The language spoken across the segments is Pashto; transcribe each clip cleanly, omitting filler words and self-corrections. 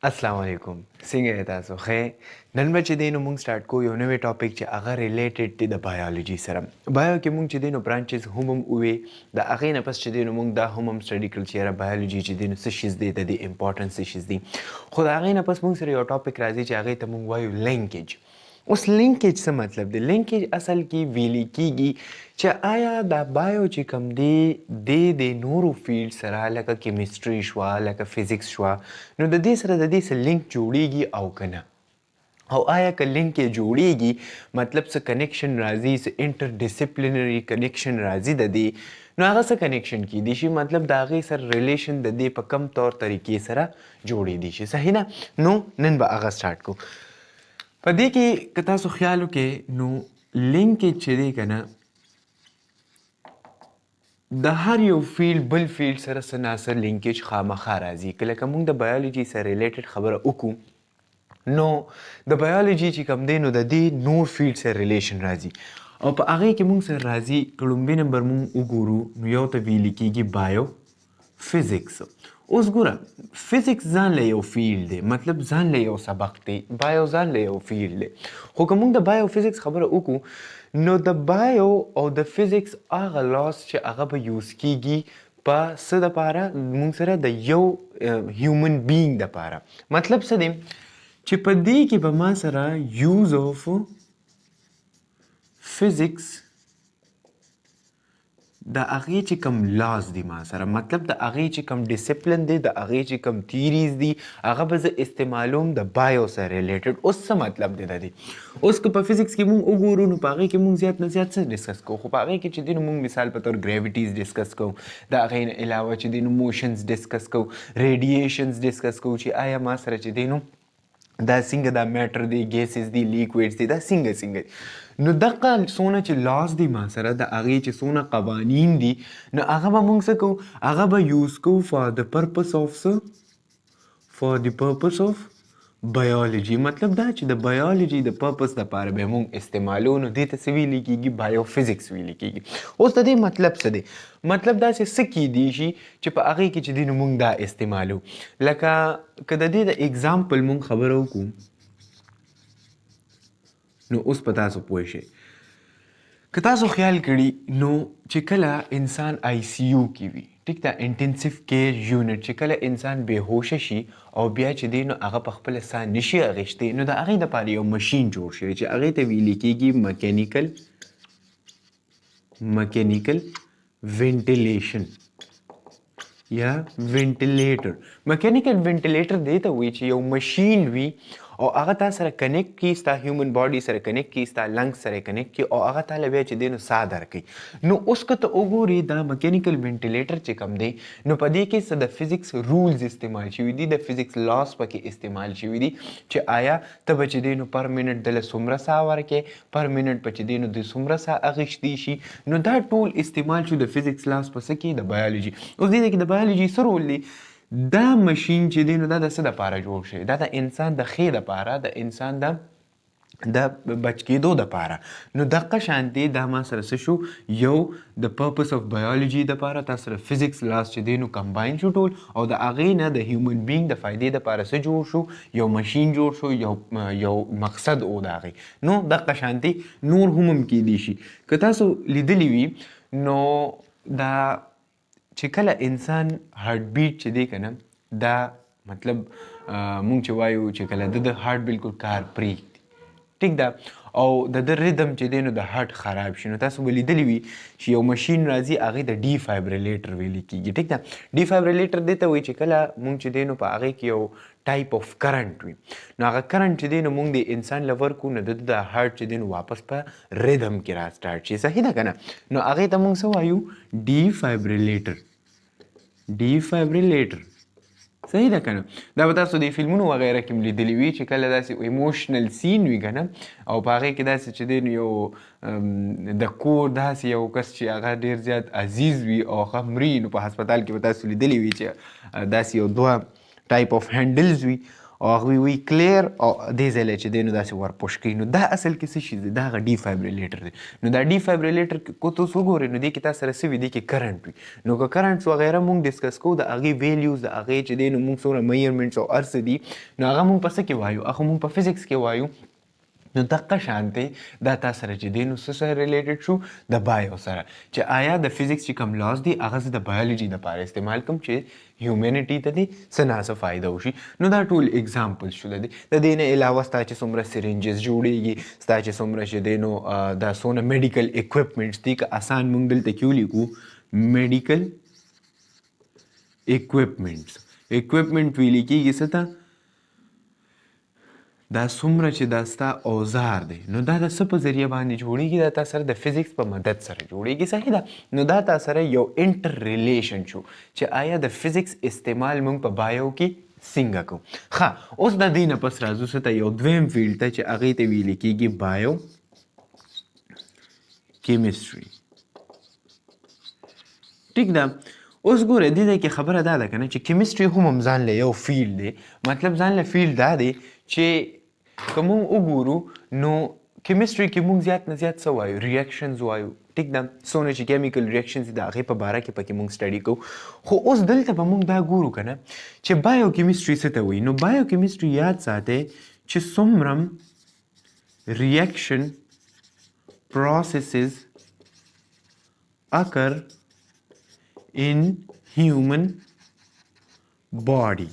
السلام علیکم څنګه یې تاسو ښه نن به چې دی نو موږ سټارټ کوو یو نوی ټاپک چې هغه ریلیټډ دی د بایولوژي سره بایو کې موږ چې دی نو برانچز هم ووې د هغې نه پس چې دی نو موږ دا هم سټډي کړل چې یاره بایولوژي چې دی نو څه شیز دی د دې امپورټنس څه شیز دي خو د هغې نه پس موږ سره یو ټاپک راځي چې هغې ته موږ وایو لینکیج اوس لینکیج څه مطلب دی لینکیج اصل کې ویلی کېږي چې آیا دا بایو چې کوم دی د نورو فیلډ سره لکه کیمستري شوه لکه فزیکس شوه نو د دې سره د دې څه لینک جوړیږي او که نه او آیا که لینک یې جوړیږي مطلب څه کنیکشن راځي څه انټر ډسپلینري کنیکشن راځي د دې نو هغه څه کنیکشن کیدی شي مطلب د هغې سره ریلیشن د دې په کم طور طریقې سره جوړېدی شي صحیح نه نو نن به هغه سټارټ کوو په دې کې که تاسو خیال وکړئ نو لینکیج چې دی که نه د هر یو فیلډ بل فیلډ سره څه ناڅه لینکیج خامخا راځي که لکه موږ د بایولوژي سره ریلیټډ خبره وکړو نو د بایولوژي چې کوم دی نو د دې نور فیلډ سره ریلیشن راځي او په هغې کې موږ سره راځي که لومبي نمبر موږ وګورو نو یو ته ویلي کېږي بایو فزیکس اوس ګوره فزیکس ځان له یو فیلډ دی مطلب ځان له یو سبق دی بایو ځان له یو فیلډ دی خو که موږ د بایو فزیکس خبره وکړو نو د بایو او د فزیکس هغه لاس چې هغه به یوز کیږي په څه دپاره موږ سره د یو هیومن بینګ دپاره مطلب څه دی چې په دې کې به ما سره یوز آف فزیکس د هغې چې کوم لاز دي ما سره مطلب د هغې چې کوم ډسپلن دی د هغې چې کوم تیریز دي هغه به زه استعمالوم د بایو سره ریلیټډ اوس څه مطلب دی د دې اوس که په فزیکس کې مونږ وګورو نو په هغې کې مونږ زیات نه زیات څه ډسکس کوو خو په هغې کې چې دی نو مونږ مثال په طور ګریویټیز ډسکس کوو د هغې نه علاوه چې دی نو موشنز ډسکس کوو ریډیشنز ډسکس کوو چې آیا ما سره چې دی نو دا څنګه دا میټر دی ګیسز دي لیکویډز دي دا څنګه نو دغه څونه چې لاس دی ما سره د هغې چې څونه قوانین دي نو هغه به موږ څه کوو هغه به یوز کوو فار د پرپس آف څه فار د پرپس آف بایولوژي مطلب دا چې د بایولوژي د پرپس دپاره به موږ استعمالو نو دې ته څه ویلی کېږي بایو فزیکس ویلی کېږي اوس د دې مطلب څه دی مطلب داسې څه کیدی شي چې په هغې کې چې دی نو موږ دا استعمالو لکه که د دې د اګزامپل موږ خبره وکړو نو اوس په تاسو پوه شئ که تاسو خیال کړي نو چې کله انسان آی سی یو کې وي ټیک ده انټنسیو کیر یونټ چې کله انسان بېهوشه شي او بیا چې دی نو هغه په خپله ساه نشي اخیستی نو د هغې دپاره یو مشین جوړ شوی چې هغې ته ویلي کېږي میکینیکل وینټیلیشن یا وینټیلیټر میکینیکل وینټیلیټر دی ته وایي چې یو مشین وي او هغه تا سره کنیکټ کړي ستا هیومن باډي سره کنیکټ کړي ستا لنګ سره کنیکټ کړي او هغه تاله بیا چې دی نو ساه درکوي نو اوس که ته وګورې دا میکینیکل وینټیلیټر چې کوم دی نو په دې کې څه د فزیکس رولز استعمال شوي دي د فزیکس لاس پکې استعمال شوي دي چې آیا ته به چې دی نو پر منټ دله څومره ساه ورکې پر منټ به چې دی نو د څومره ساه اخیستی شي نو دا ټول استعمال شو د فزیکس لاس په څه کې د بایولوژي اوس دې کې د بایولوژي څه رول دی دا مشین چې دی نو دا د څه دپاره جوړ شوی دا د انسان د ښې دپاره د انسان د بچ کېدو دپاره نو دقه شانتې دا ما سره څه شو یو د پرپس آف بایولوژي دپاره تا سره فزیکس لاس چې دی نو کمباین شو ټول او د هغې نه د هیومن بینګ د فایدې دپاره څه جوړ شو یو مشین جوړ شو یو مقصد و د هغې نو دقه شانتې نور هم کیدی شي که تاسو لیدلی وي نو دا چې کله انسان هارت بیټ چې دی که نه دا مطلب مونږ چې وایو چې کله د هارت بالکل کار پرېږدي ټیک ده او د ریدم چې دی نو د هارت خراب شي نو تاسو به لیدلی وي چې یو مشین راځي هغې د ډي فایبریلیټر ویلي کېږي ټیک ده ډي فایبریلیټر دې ته وایي چې کله مونږ چې دی نو په هغې کې یو ټایپ آف کرنټ وي نو هغه کرنټ چې دی نو مونږ د انسان له ورکو نو د هارت چې دی نو واپس په ریدم کې را سټارټ شي صحیح ده که نه نو هغې ته مونږ څه وایو ډي فایبریلیټر صحیح ده که نه دا به تاسو د فلمونو وغیره کې هم لیدلي وي چې کله داسې ایموشنل سین وي که نه او په هغې کې داسې چې دی نو یو د کور داسې یو کس چې هغه ډېر زیات عزیز وي او هغه مري نو په هسپتال کې به تاسو لیدلي وي چې داسې یو دوه ټایپ آف هینډلز وي او هغوی وایي کلیر او دې ځای له چې دی نو داسې ورپوش کوي. نو دا اصل کې څه شي دی؟ دا هغه ډیفایبریلیټر دی. نو دا ډیفایبریلیټر که تاسو وګورئ نو دې کې تا سره څه وي؟ دې کې کرنټ وي. نو که کرنټ وغیره مونږ ډسکس کوو د هغې ویلیوز د هغې چې دی نو مونږ څومره میجرمنټس او هر څه دي نو هغه مونږ په څه کې وایو؟ هغه مونږ په فزیکس کې وایو. نو دقه شانتې دا تا سره چې دی نو څه سره ریلیټډ شو؟ د بایو سره. چې آیا د فزیکس چې کوم لاس دي هغه زه د بایولوژي دپاره استعمال کوم چې هیومینټي ته دې څه نه څه فایده وشي. نو دا ټول اګزامپل شو د دې نه علاوه ستا چې څومره سرنجز جوړېږي، ستا چې څومره چې دی نو دا څونه میډیکل اکوپمنټس دي که آسان مونږ دلته کې ولیکو میډیکل اکوپمنټس. اکوپمنټ ویلې کېږي څه ته؟ دا څومره چې دا ستا اوزار دی نو دا د څه په ذریعه باندې جوړېږي؟ دا تا سره د فزیکس په مدد سره جوړېږي. صحیح ده؟ نو دا تا سره یو انټر ریلیشن شو چې آیا د فزیکس استعمال موږ په بایو کې څنګه کوو. ښه اوس د دې نه پس راځو څه ته؟ یو دویم فیلډ ته چې هغې ته ویلې کېږي بایو کیمسټري. ټیک ده؟ اوس ګوره دې ځای کې خبره دا ده که نه چې کیمسټري هم ځان له یو فیلډ دی. مطلب ځان له فیلډ دا دی چې که مونږ وګورو نو کیمسټري کې مونږ زیات نه زیات څه وایو؟ ریاکشنز وایو. ټیک ده؟ څونه چې کیمیکل ریاکشنز دي د هغې په باره کې پکې مونږ سټډي کوو. خو اوس دلته به مونږ دا ګورو که نه چې بایو کیمسټري څه ته وایي. نو بایو کیمسټري یاد ساتئ چې څومره ریاکشن پروسیسز occur in human body.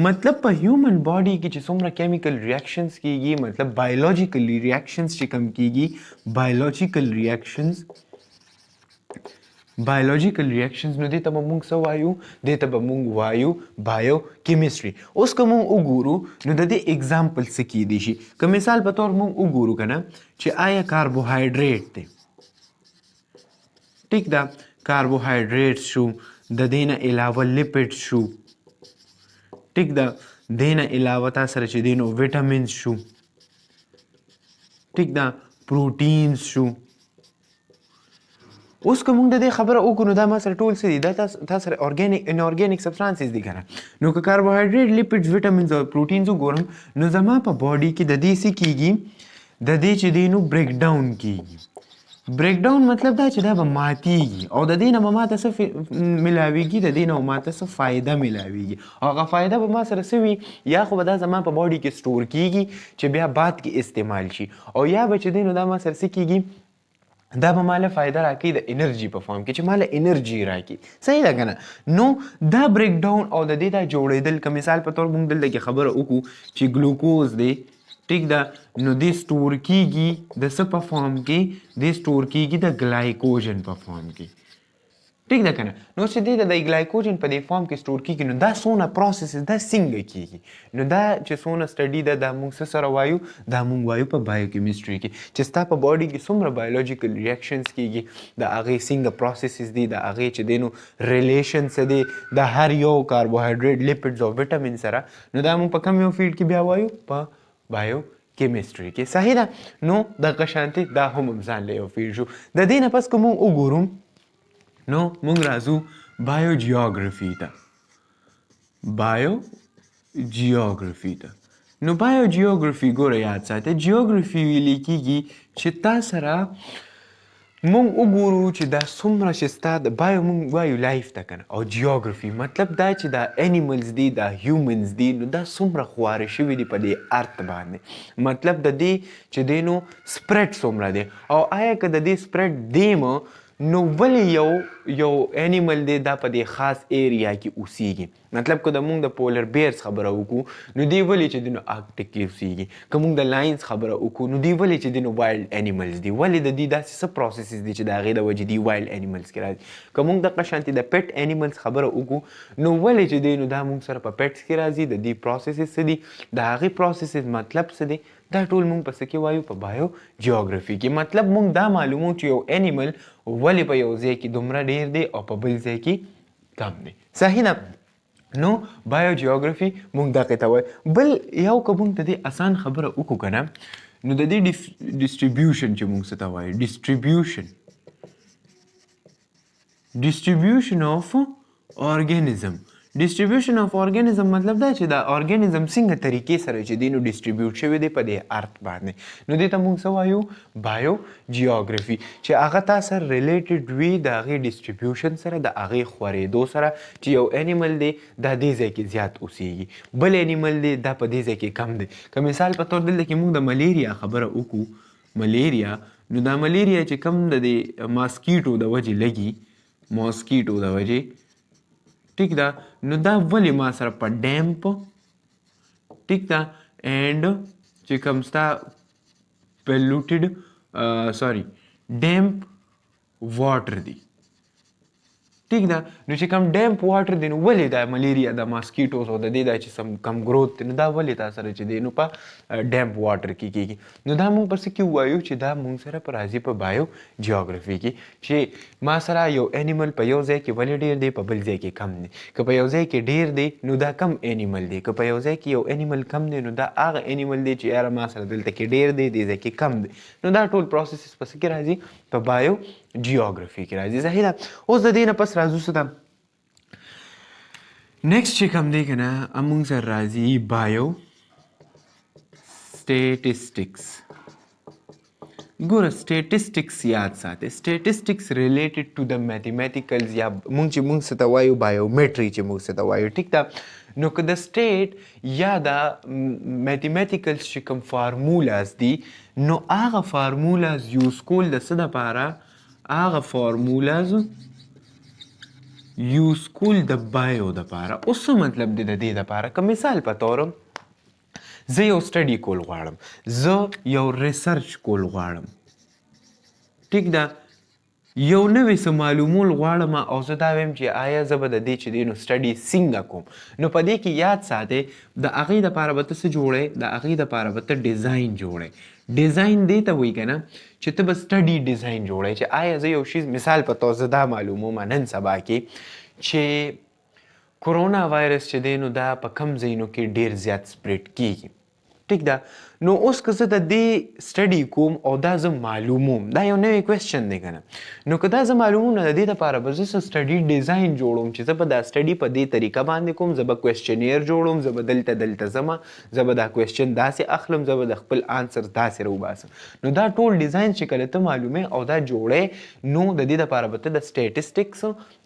مطلب په هیومن باډي کې چې څومره کیمیکل ریاکشنز کېږي، مطلب بایولوجیکلی ریاکشنز چې کوم کېږي، بایولوجیکل ریاکشنز نو دې ته به مونږ څه وایو؟ دې ته به مونږ وایو بایو کیمسټري. اوس که مونږ وګورو نو د دې اګزامپل څه کیدی شي؟ که مثال په طور مونږ وګورو که نه چې آیا کاربوهایډریټ دی. ټیک ده؟ کاربوهایډریټ شو، د دې نه علاوه لیپډ شو. ټیک ده؟ دې نه علاوه تا سره چې دی نو ویټامینز شو. ټیک ده؟ پروټینز شو. اوس که مونږ د دې خبره وکړو نو دا ما سره ټول څه دي؟ دا تا سره انارګینیک سبستانسز دي که نه. نو که کاربوهایډریټ، لیپډز، ویټامینز او پروټینز وګورم نو زما په باډي کې د دې څه کېږي؟ د دې چې دی نو بریک ډاون کېږي. بریک ډاون مطلب دا چې دا به ماتیږي او د دې نه به ماته څه ملاویږي؟ د دې نه به ماته څه فایده ملاویږي او هغه فایده به ما سره څه وي؟ یا خو به دا زما په باډي کې سټور کېږي چې بیا بعد کې استعمال شي، او یا به چې دی نو دا ما سره څه کېږي؟ دا به ماله فایده راکوي د انرژي په فارم کې چې ماله انرژي راکوي. صحیح ده که نه؟ نو دا بریک ډاون او د دې دا جوړېدل که مثال په طور مونږ دلته کې خبره وکړو چې ګلوکوز دی. ټیک ده؟ نو دې سټور کېږي د څه په فارم کې؟ دې سټور کېږي د ګلایکوجن په فارم کې. ټیک ده که نه؟ نو چې دې د ګلایکوجن په دې فارم کې سټور کېږي نو دا څونه پروسیسز دا څنګه کېږي؟ نو دا چې څونه سټډي ده دا مونږ څه سره وایو؟ دا مونږ وایو په بایو کیمسټري کې چې ستا په باډي کې څومره بایولوجیکل ریاکشنز کېږي، د هغې څنګه پروسیسز دي، د هغې چې دی نو ریلیشن څه دی د هر یو کاربوهایډریټ، لیپډز او ویټامین سره. نو دا مونږ په کوم یو فیلډ کې بیا وایو؟ په بایو کیمسټري کې. صحیح ده؟ نو دغه شانتې دا هم ځان له یو فیلډ شو. د دې نه پس که مونږ وګورو نو مونږ راځو بایو جیوګرافي ته. بایو جیوګرافي ته. نو بایو جیوګرافي ګوره یاد ساته، جیوګرافي ویلې کېږي چې تا سره مونږ وګورو چې دا څومره چې ستا د بایو مونږ وایو لایف ته که نه، او جیوګرافي مطلب دا چې دا انیملز دي، دا هیومنز دي، نو دا څومره خواره شوي دي په دې ارت باندې. مطلب د دې چې دی نو سپریډ څومره دی، او آیا که د دې سپریډ دیمه نو ولې یو انیمل دی دا په دې خاص ایریا کې اوسیږي. مطلب که د مونږ د پولر بیرز خبره وکړو نو دوی ولې چې دی نو آرکټیک کې اوسیږي. که مونږ د لاینز خبره وکړو نو دوی ولې چې دی نو وایلډ انیملز دي، ولې د دوی داسې څه پروسیسز دي چې د هغې د وجې دوی وایلډ انیملز کې راځي. که مونږ دغه شانتې د پیټ انیملز خبره وکړو نو ولې چې دی نو دا مونږ سره په پیټس کې راځي، د دې پروسیسز څه دي، د هغې پروسیسز مطلب څه دی، دا ټول مونږ په څه کې وایو؟ په بایو جیوګرافي کې. مطلب مونږ دا معلومو چې یو انیمل ولې په یو ځای کې دومره ډیر دی او په بل ځای کې کم دی. صحیح ده؟ نو بایو جیوګرافي مونږ دغې ته وایو. بل یو که مونږ د دې اسان خبره وکړو که نه نو د دې ډسټریبیوشن چې مونږ څه ته وایو، ډسټریبیوشن آف ارګانیزم. ډیسټریبیوشن اف ارګانیزم مطلب دا چې دا ارګانیزم څنګه طریقې سره چې دی نو ډیسټریبیوټ شوی دی په دې ارت باندې نو دې ته موږ څه وایو بایو جیوګرافي چې هغه تا سره ریلیټډ وي د هغې ډیسټریبیوشن سره د هغې خورېدو سره چې یو انیمل دی دا دې ځای کې زیات اوسیږي بل انیمل دی دا په دې ځای کې کم دی که مثال په طور دلته کې موږ د ملیریا خبره وکړو ملیریا نو دا ملیریا چې کم د دې ماسکیټو د وجې لګي ماسکیټو د وجې ٹھیک ده نو دا ولې ما سره په ډیمپ ٹھیک ده اینډ چې کوم ستا پیلوټډ ډیمپ واټر دی ټیک ده نو چې کوم ډیمپ واټر دی نو ولې دا ملیریا د ماسکیټوز او د دې دا چې کم گروث دی نو دا ولې تا سره چې دی نو په ډیمپ واټر کې کېږي نو دا موږ په څه کې ووایو چې دا موږ سره په راځي په بایو جیوګرافي کې چې ما سره یو انیمل په یو ځای کې ولې ډېر دی په بل ځای کې کم دی که په یو ځای کې ډېر دی نو دا کم انیمل دی که په یو ځای کې یو انیمل کم دی نو دا هغه انیمل دی چې یاره ما سره دلته کې ډېر دی دې ځای کې کم دی نو دا ټول پروسیسز په څه کې راځي په بایو جیوګرافي کې راځي صحیح ده اوس د دې نه پس راځو څه ده نیکسټ چې کوم دی که نه موږ سره راځي بایو سټیټسټکس ګوره سټیټسټکس یاد ساتئ سټیټسټکس ریلیټډ ټو د میتھمیټیکلز یا موږ څه ته وایو بایومیټري چې موږ څه ته وایو ټیک ده نو که د سټیټ یا د میتھمیټیکلز چې کوم فارمولاز دي نو هغه فارمولاز یوز کول د څه دپاره هغه فارمولاز یوز کول د بایو دپاره اوس څه مطلب دی د دې دپاره که مثال په طور زه یو سټډي کول غواړم زه یو ریسرچ کول غواړم ټیک ده یو نوې څه معلومول غواړم او زه دا ویم چې آیا زه به د دې چې دی نو سټډي څنګه کوم نو په دې کې یاد ساتئ د هغې دپاره به ته څه جوړئ د هغې دپاره به ته ډیزاین جوړئ ډیزاین دې ته وایي که نه چې ته به سټډي ډیزاین جوړئ چې آیا زه یو شیز مثال په طور زه دا معلوموم نن سبا کې چې کرونا وایرس چې دی نو دا په کم ځایونو کې ډېر زیات سپریډ کېږي ټیک ده نو اوس که زه د دې سټډي کوم او دا زه معلوموم دا یو نوی کوېسچن دی که نه نو که دا زه معلوموم نو د دې دپاره به زه څه سټډي ډیزاین جوړوم چې زه به دا سټډي په دې طریقه باندې کوم زه به کوېسچنیر جوړوم زه به دلته ځمه زه به دا کوېسچن داسې اخلم زه به د خپل آنسر داسې راوباسم نو دا ټول ډیزاین چې کله ته معلومې او دا جوړې نو د دې دپاره به ته د سټیټسټکس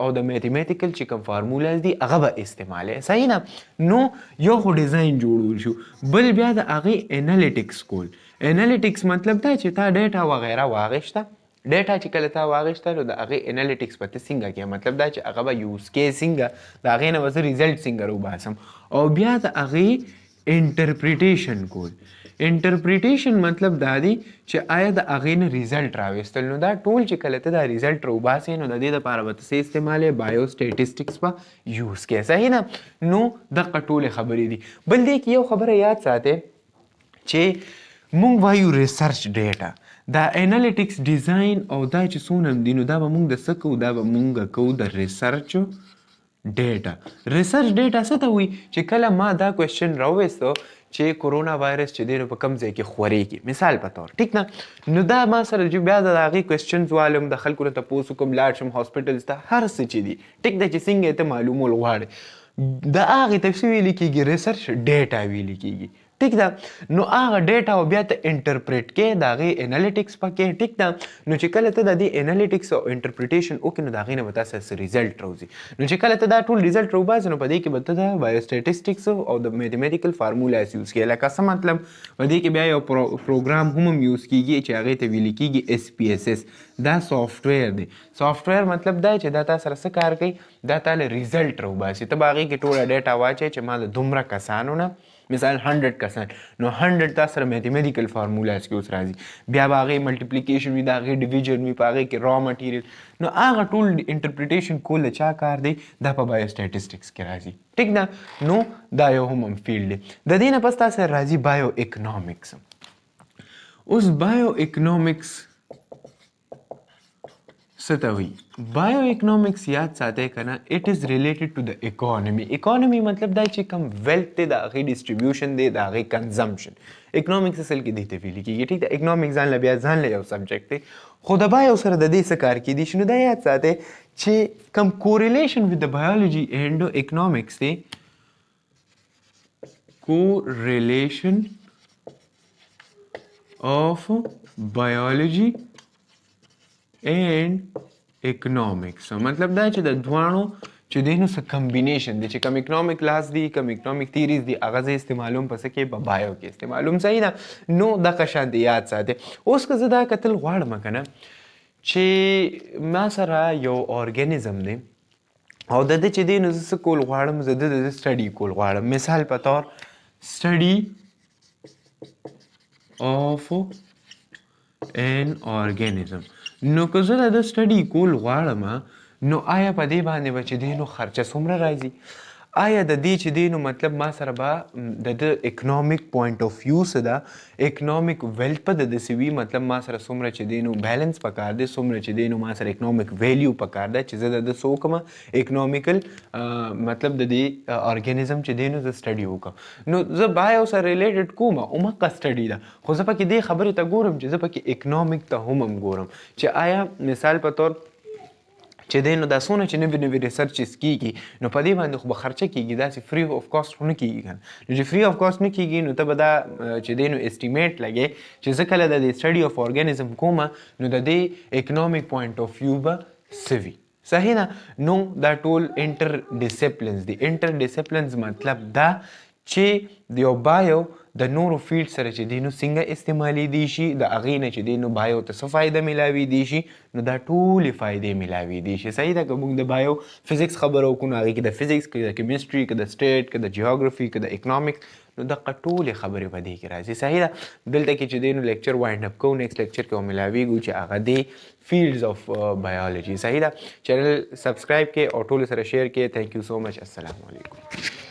او د میتھمیټیکل چې کوم فارمولاز دي هغه به استعمالوې صحیح نه نو یو خو ډیزاین جوړول شو بل بیا د هغې انالیټکس کول انالیټکس مطلب دا چې تا ډیټا وغیره واغېشته ډیټا چې کله تا واغېشته نو د هغې انالیټکس به ته څنګه کوې مطلب دا چې هغه به یوز کوې څنګه د هغې نه به زه ریزلټ څنګه راوباسم او بیا د هغې انټرپریټیشن کول انټرپریټیشن مطلب دا دی چې آیا د هغې نه ریزلټ راویستل نو دا ټول چې کله ته دا ریزلټ راوباسې نو د دې دپاره به ته څه استعمالوې بایو سټیټسټکس به یوز کوې صحیح نه نو دغه ټولې خبرې دي بل دې کې یو خبره یاد ساتئ چې مونږ وایو ریسرچ ډیټا دا انالیټکس ډیزاین او دا چې څونه دي نو دا به مونږ د څه کوو دا به مونږ کوو د ریسرچ ډیټا ریسرچ ډیټا څه ته وایي چې کله ما دا کوېسچن راوویسته چې کرونا وایرس چې دی نو په کوم ځای کې خورېږي مثال په طور ټیک نه نو دا ما سره چې بیا د هغې کوېسچنز والم د خلکو نه تپوس وکړم لاړ شم هاسپټلز ته هر څه چې دي ټیک ده چې څنګه یې ته معلومول غواړې د هغې ته څه ویلې کېږي ریسرچ ډیټا ویلې کېږي ټیک ده نو هغه ډیټا او بیا ته انټرپریټ کې د هغې انالیټکس پکې ټیک ده نو چې کله ته د دې انالیټکس او انټرپریټیشن وکړې نو د هغې نه به تاسو څه ریزلټ راوځي نو چې کله ته دا ټول ریزلټ راوباسې نو په دې کې به ته د بایوسټیټسټکس او د میتھمیټیکل فارمولاز یوز کوې لکه څه مطلب په دې کې بیا یو پروګرام هم یوز کېږي چې هغې ته ویلې کېږي SPSS دا سافټویر دی سافټویر مطلب دا چې دا تا سره څه کار کوي دا تا له ریزلټ راوباسي ته به هغې کې ټوله ډیټا واچوې چې ما د دومره کسانو نه مثال 100 کسان نو 100 تا سره میتھمیټیکل فارمولاز کې اوس راځي بیا به هغې ملټیپلیکیشن وي د هغې ډیویژن وي په هغې کې را مټیریل نو هغه ټول انټرپریټیشن کول د چا کار دی دا په بایوسټیټسټکس کې راځي ټیک ده نو دا یو هم فیلډ دی د دې نه پس تا سره راځي بایو اکنامکس اوس بایو اکنامکس ستوي بایو اکنامکس یاد ساتئ کنه اٹ از ریلیټډ ټو د اکانومي. اکانومي مطلب دا چې کم ویلث دی د هغې ډسټریبیوشن دی د هغې کنزمپشن. اکنامکس اصل کې دې ته ویل کېږي. ټیک ده، اکنامکس ځان له بیا ځان له یو سبجیکټ دی، خو د بایو سره د دې څه کار کیدی شي. نو دا یاد ساتئ چې کم کوریلیشن ود د بایولوژي اینډ اکنامکس دی، correlation of biology and economics. مطلب دا چې د دواړو چې دینو څه کمبینیشن دی، چې کم اکنامک لاس دی کم اکنامک تیریز دی، هغه زه استعمالوم پس کې په بایو کې استعمالوم. صحیح ده. نو دغه شان دی یاد ساتئ. اوس که زه دا کتل غواړم کنه چې ما سره یو ارګانیزم دی او د دې چې دی نو زه څه کول غواړم، زه د سټډي کول غواړم. مثال په طور study of an organism. نو که زه د سټډي کول غواړم نو آیا په دې باندې به چې دی نو خرچه څومره راځي؟ آیا د دې چې دی نو مطلب ما سره به د اکنامک پوینټ آف ویو څه ده، اکنامک ویلث په د داسې وي، مطلب ما سره څومره چې دی نو بیلنس پکار دی، څومره چې دی نو ما سره اکنامک ویلیو پکار ده چې زه د څه وکړم اکنامیکل مطلب د دې ارګانیزم چې دی نو زه سټډي وکړم. نو زه بایو سره ریلیټډ کوم عمقه سټډي ده، خو زه پکې دې خبرې ته ګورم چې زه پکې اکنامک ته هم ګورم چې آیا مثال په طور چې دی نو دا څونه چې نوي نوي ریسرچز کېږي نو په دې باندې خو به خرچه کېږي، داسې فری آف کاسټ خو نه کېږي که نه. نو چې فری آف کاسټ نه کېږي نو ته به دا چې دی نو اسټیمیټ لګې چې زه کله د دې سټډي آف ارګانیزم کوم نو د دې اکنامک پوینټ آف ویو به څه وي. صحیح ده. نو دا ټول انټر ډسپلنز دي. انټر ډسپلنز مطلب دا چې د یو بایو د نورو فیلډ سره چې دی نو څنګه استعمالیدی شي، د هغې نه چې دی نو بایو ته څه فایده میلاویدی شي، نو دا ټولې فایدې میلاویدی شي. صحیح ده. که موږ د بایو فزیکس خبره وکړو نو هغې کې د فزیکس، که د کیمسټري، که د سټیټ، که د جیوګرافي، که د اکنامکس، نو دغه ټولې خبرې په دې کې راځي. صحیح ده. دلته کې چې دی نو لیکچر وایند اپ کوو، نیکسټ لیکچر کې به میلاویږو چې هغه دی فیلډز آف بایولوژي. صحیح ده. چینل سبسکرایب کړئ او ټولو سره شیر کړئ. تھینک یو سو مچ. السلام علیکم.